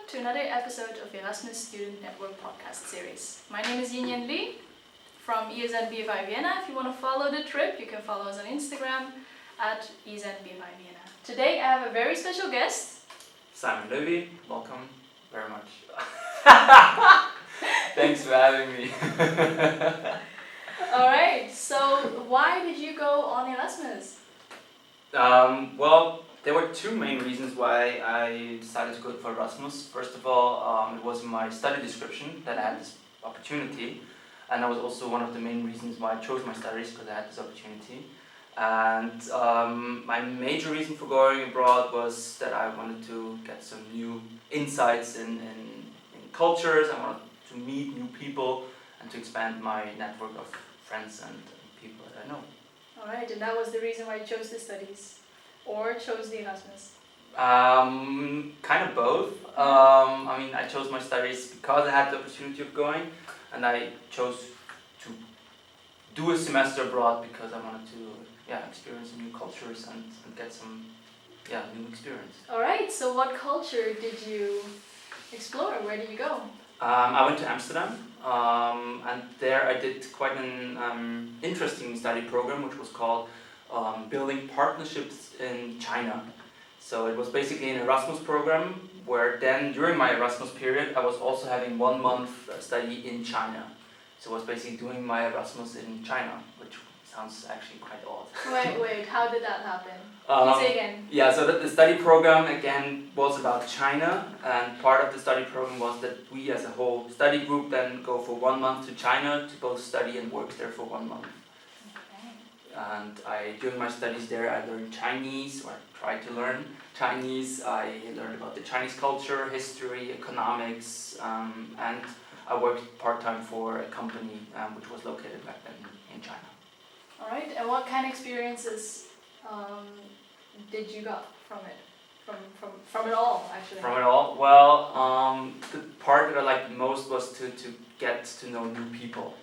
to another episode of Erasmus Student Network podcast series. My name is YinYin from ESN BFI Vienna. If you want to follow the trip, you can follow us on Instagram at ESN BFI Vienna. Today I have a very special guest. Simon Levy, welcome very much. Thanks for having me. Alright, so why did you go on Erasmus? Well, there were two main reasons why I decided to go for Erasmus. First of all, it was in my study description that I had this opportunity, and that was also one of the main reasons why I chose my studies, because I had this opportunity. And my major reason for going abroad was that I wanted to get some new insights in cultures. I wanted to meet new people and to expand my network of friends and people that I know. Alright, and that was the reason why you chose the studies? Or chose the Erasmus? Kind of both. I chose my studies because I had the opportunity of going, and I chose to do a semester abroad because I wanted to experience new cultures and get some new experience. Alright, so what culture did you explore? Where did you go? I went to Amsterdam, and there I did quite an interesting study program, which was called Building Partnerships in China. So it was basically an Erasmus program where then during my Erasmus period I was also having 1 month study in China. So I was basically doing my Erasmus in China, which sounds actually quite odd. Wait, how did that happen? Can you say again? Yeah, so the study program again was about China, and part of the study program was that we as a whole study group then go for 1 month to China to both study and work there for 1 month. And during my studies there, I learned Chinese, or I tried to learn Chinese. I learned about the Chinese culture, history, economics, and I worked part-time for a company which was located back then in China. Alright, and what kind of experiences did you got from it? From it all, actually? From it all? Well, the part that I liked the most was to get to know new people.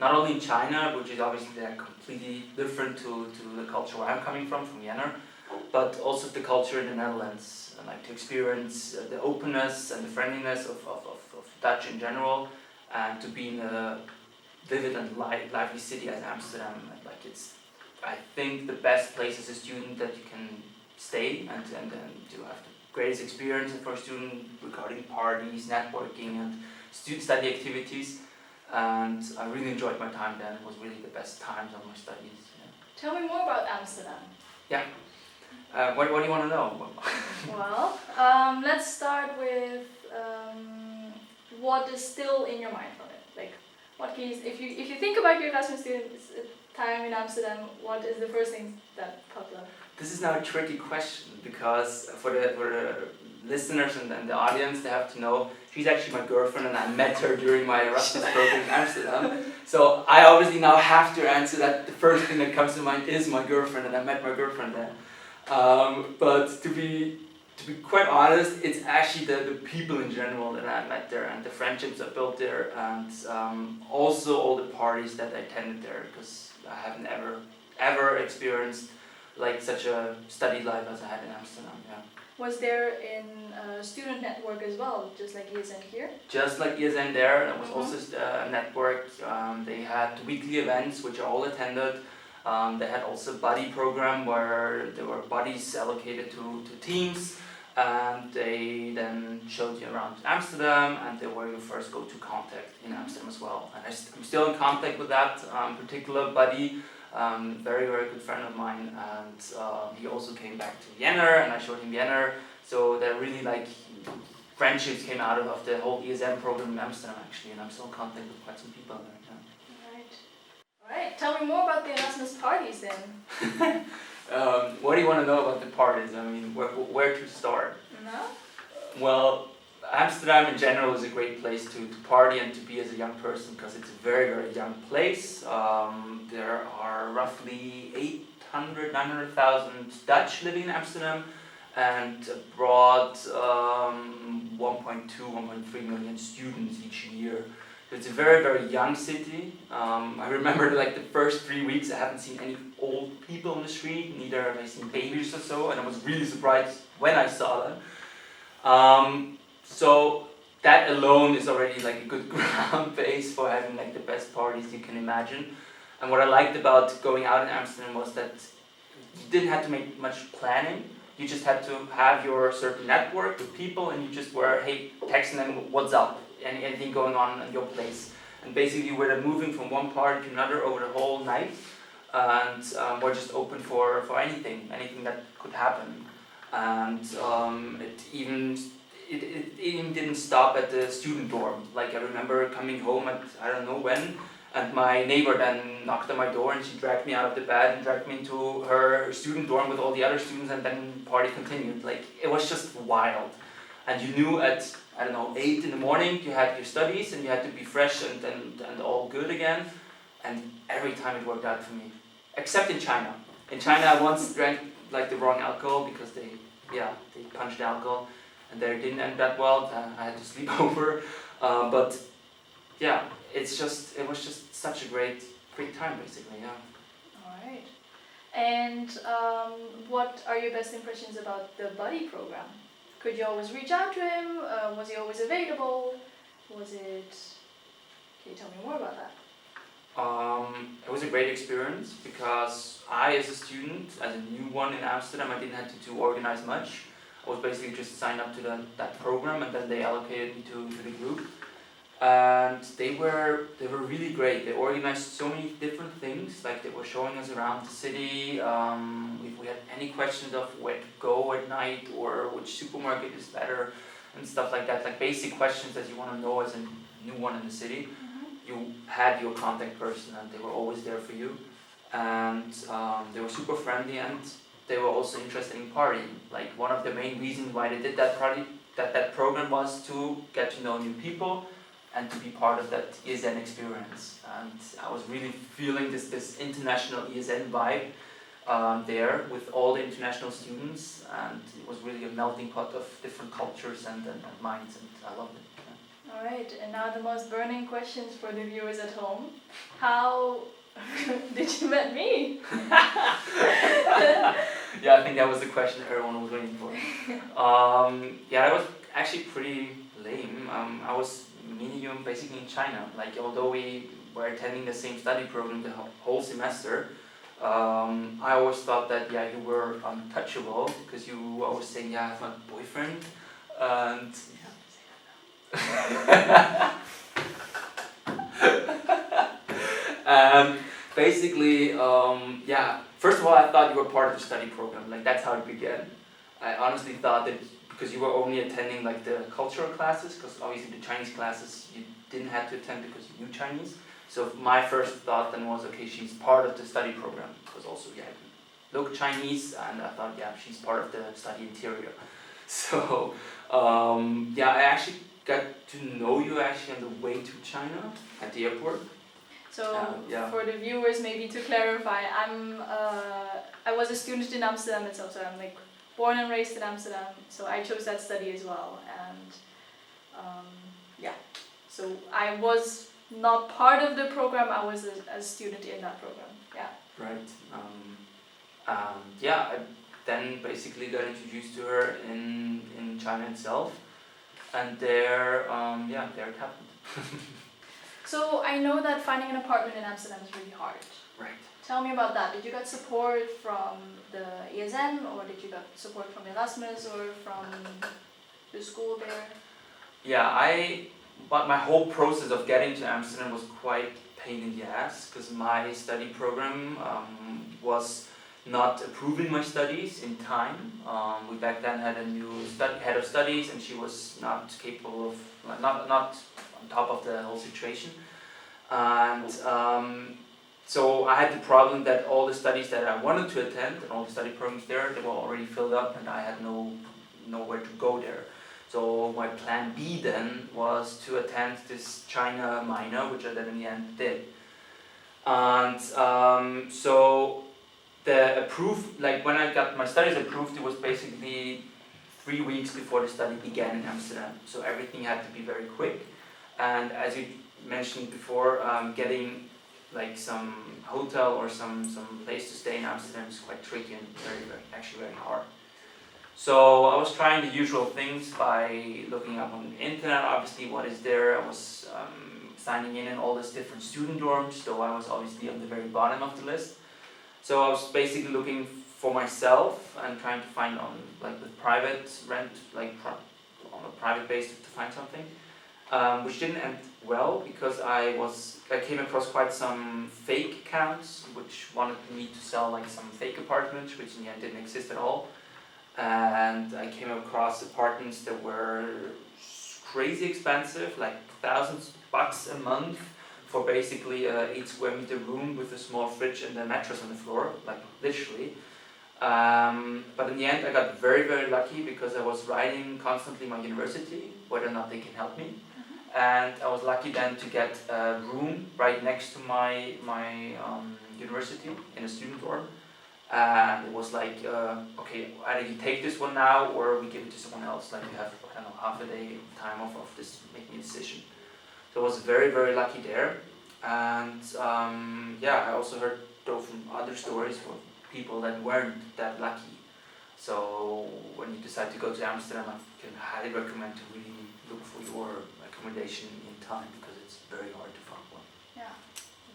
Not only in China, which is obviously completely different to the culture where I'm coming from Vienna, but also the culture in the Netherlands. I like to experience the openness and the friendliness of Dutch in general, and to be in a vivid and lively city as Amsterdam. It's, I think, the best place as a student that you can stay and to have the greatest experience for a student regarding parties, networking, and student study activities. And I really enjoyed my time there. It was really the best times of my studies. Yeah. Tell me more about Amsterdam. Yeah. What do you want to know? Well, let's start with what is still in your mind from it. Like, what can you, if you think about your Erasmus students' time in Amsterdam, what is the first thing that pops up? This is now a tricky question because for the listeners and the audience, they have to know she's actually my girlfriend, and I met her during my Erasmus program in Amsterdam. So I obviously now have to answer that the first thing that comes to mind is my girlfriend, and I met my girlfriend there. But to be quite honest, it's actually the people in general that I met there, and the friendships I built there, and also all the parties that I attended there, because I haven't ever experienced like such a study life as I had in Amsterdam. Yeah. Was there in student network as well, just like ESN here? Just like ESN there, there was also a network. They had weekly events which I all attended. They had also a buddy program where there were buddies allocated to teams, and they then showed you around Amsterdam, and they were your first go-to contact in Amsterdam as well. And I'm still in contact with that particular buddy. Very, very good friend of mine, and he also came back to Vienna, and I showed him Vienna. So there really friendships came out of the whole ESN program in Amsterdam actually, and I'm still in contact with quite some people there. Yeah. Alright, tell me more about the Erasmus parties then. What do you want to know about the parties? I mean, where to start? No? Well, Amsterdam in general is a great place to party and to be as a young person, because it's a very, very young place. There are roughly 900,000 Dutch living in Amsterdam, and abroad 1.2, 1.3 million students each year. So it's a very, very young city. I remember the first 3 weeks I haven't seen any old people on the street, neither have I seen babies or so, and I was really surprised when I saw them. So that alone is already like a good ground base for having like the best parties you can imagine. And what I liked about going out in Amsterdam was that you didn't have to make much planning. You just had to have your certain network with people, and you just were, hey, texting them, what's up, anything going on in your place. And basically, you were moving from one party to another over the whole night, and we're just open for anything that could happen. And it even didn't stop at the student dorm. Like I remember coming home at I don't know when, and my neighbor then knocked on my door and she dragged me out of the bed and dragged me into her student dorm with all the other students, and then party continued. Like it was just wild. And you knew at, I don't know, 8 in the morning you had your studies and you had to be fresh and all good again. And every time it worked out for me. Except in China. In China I once drank like the wrong alcohol because they punched alcohol and there it didn't end that well. I had to sleep over. But yeah, it was just such a great time basically, yeah. Alright. And what are your best impressions about the buddy program? Could you always reach out to him? Was he always available? Can you tell me more about that? It was a great experience because I, as a student, as a new one in Amsterdam, I didn't have to organize much. I was basically just signed up to that program, and then they allocated me to the group. And they were really great. They organized so many different things. Like they were showing us around the city. If we had any questions of where to go at night or which supermarket is better and stuff like that, like basic questions that you want to know as a new one in the city, you had your contact person and they were always there for you. And they were super friendly, and they were also interested in partying. Like one of the main reasons why they did that program was to get to know new people and to be part of that ESN experience. And I was really feeling this international ESN vibe there with all the international students, and it was really a melting pot of different cultures and minds, and I loved it. Yeah. Alright, and now the most burning questions for the viewers at home. How did you meet me? Yeah, I think that was the question everyone was waiting for. That was actually pretty lame. I was meeting you basically in China. Like, although we were attending the same study program the whole semester, I always thought that you were untouchable because you were always saying, I have a boyfriend, and and basically, first of all, I thought you were part of the study program. Like that's how it began. I honestly thought that because you were only attending like the cultural classes, because obviously the Chinese classes you didn't have to attend because you knew Chinese. So my first thought then was, okay, she's part of the study program, because also look Chinese, and I thought, she's part of the study interior. So I actually got to know you actually on the way to China at the airport. So for the viewers, maybe to clarify, I was a student in Amsterdam itself, so I'm like born and raised in Amsterdam, so I chose that study as well, and so I was not part of the program, I was a student in that program, Right. I then basically got introduced to her in China itself, and there it happened. So I know that finding an apartment in Amsterdam is really hard. Right. Tell me about that. Did you get support from the ESN, or did you get support from Erasmus or from the school there? But my whole process of getting to Amsterdam was quite pain in the ass, because my study program was not approving my studies in time. We back then had a new head of studies, and she was not capable of, not on top of the whole situation. And so I had the problem that all the studies that I wanted to attend and all the study programs there, they were already filled up, and I had nowhere to go there. So my plan B then was to attend this China minor, which I then in the end did. And so the when I got my studies approved, it was basically 3 weeks before the study began in Amsterdam. So everything had to be very quick. And as you mentioned before, getting like some hotel or some place to stay in Amsterdam is quite tricky and very, very, actually very hard. So I was trying the usual things by looking up on the internet, obviously what is there. I was signing in all these different student dorms, though I was obviously on the very bottom of the list. So I was basically looking for myself and trying to find on like with private rent, like on a private base to find something, which didn't end well because I came across quite some fake accounts which wanted me to sell like some fake apartments, which in the end didn't exist at all. And I came across apartments that were crazy expensive, like $1,000 a month for basically a 8 square meter room with a small fridge and a mattress on the floor, like literally. But in the end I got very, very lucky because I was writing constantly my university, whether or not they can help me. And I was lucky then to get a room right next to my university in a student dorm. And it was like, okay, either you take this one now or we give it to someone else. Like you have, I don't know, half a day time off of this making a decision. So I was very, very lucky there. And yeah, I also heard though from other stories from people that weren't that lucky. So when you decide to go to Amsterdam, I can highly recommend to really look for your accommodation in time because it's very hard to find one. Yeah,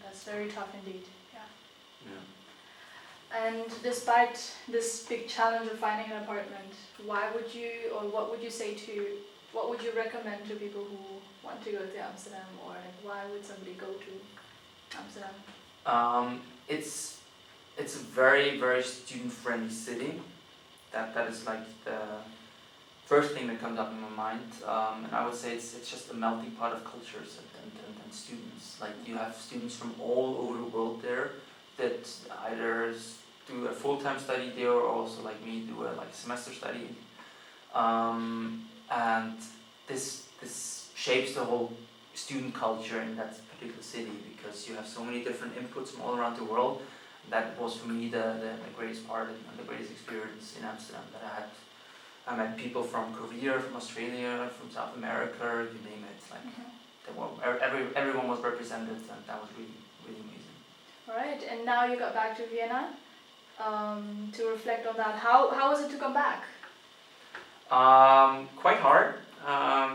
that's very tough indeed. Yeah. Yeah. And despite this big challenge of finding an apartment, what would you recommend to people who want to go to Amsterdam, or why would somebody go to Amsterdam? It's a very, very student-friendly city. That is like the first thing that comes up in my mind. And I would say it's just a melting pot of cultures and students. Like you have students from all over the world there that either do a full-time study there or also like me do a semester study. And this shapes the whole student culture in that particular city because you have so many different inputs from all around the world. That was for me the greatest part and the greatest experience in Amsterdam that I had. I met people from Korea, from Australia, from South America, you name it. Like everyone was represented, and that was really, really amazing. All right, and now you got back to Vienna. To reflect on that, how was it to come back? Quite hard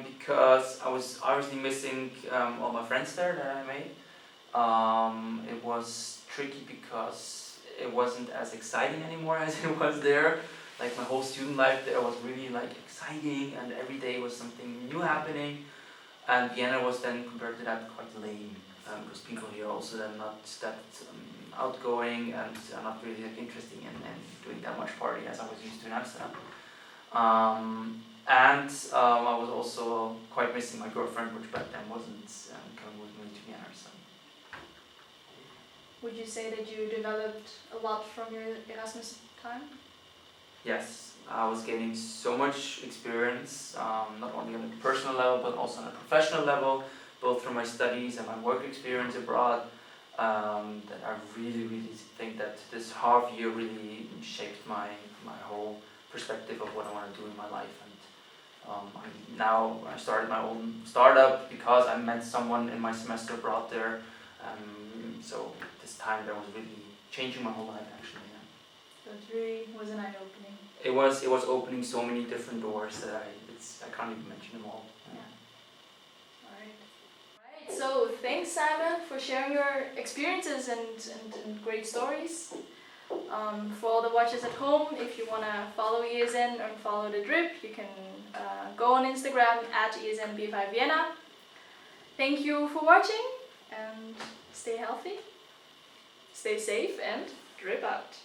because I was obviously missing all my friends there that I made. It was tricky because it wasn't as exciting anymore as it was there. Like my whole student life there was really like exciting and every day was something new happening. And Vienna was then compared to that quite lame because people here also then not that outgoing and are not really interested in doing that much party as I was used to in Amsterdam. And I was also quite missing my girlfriend, which back then wasn't coming with me to Vienna. So. Would you say that you developed a lot from your Erasmus time? Yes, I was gaining so much experience, not only on a personal level but also on a professional level, both from my studies and my work experience abroad. That I really, really think that this half year really shaped my whole perspective of what I want to do in my life. And now I started my own startup because I met someone in my semester abroad there. So this time that was really changing my whole life actually. Yeah. So it really was an eye-opening. It was opening so many different doors that I can't even mention them all. Yeah. So thanks Simon for sharing your experiences and great stories. For all the watchers at home, if you want to follow ESN or follow the drip, you can go on Instagram at ESN Vienna. Thank you for watching and stay healthy, stay safe and drip out.